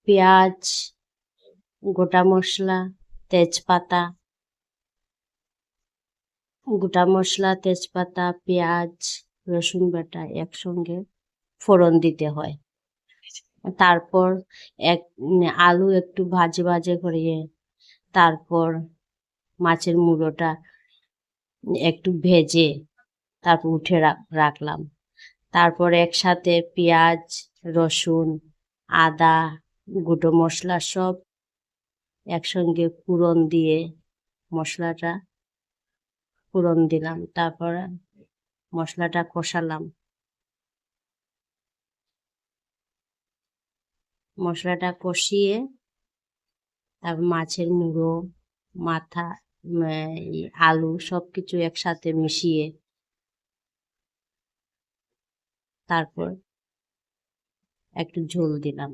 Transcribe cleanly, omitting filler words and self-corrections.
পেঁয়াজ, গোটা মশলা, তেজপাতা, পেঁয়াজ, রসুন বাটা একসঙ্গে ফোড়ন দিতে হয়। তারপর আলু একটু ভাজে করিয়ে তারপর মাছের মুড়োটা একটু ভেজে তারপর উঠে রাখলাম। তারপর একসাথে পেঁয়াজ, রসুন, আদা, গুঁটো মশলা সব একসঙ্গে ফোড়ন দিয়ে মশলাটা ফোড়ন দিলাম। তারপর মশলাটা কষালাম। মশলাটা কষিয়ে তারপর মাছের মুড়ো, মাথা, আলু সবকিছু একসাথে মিশিয়ে তারপর একটু ঝোল দিলাম।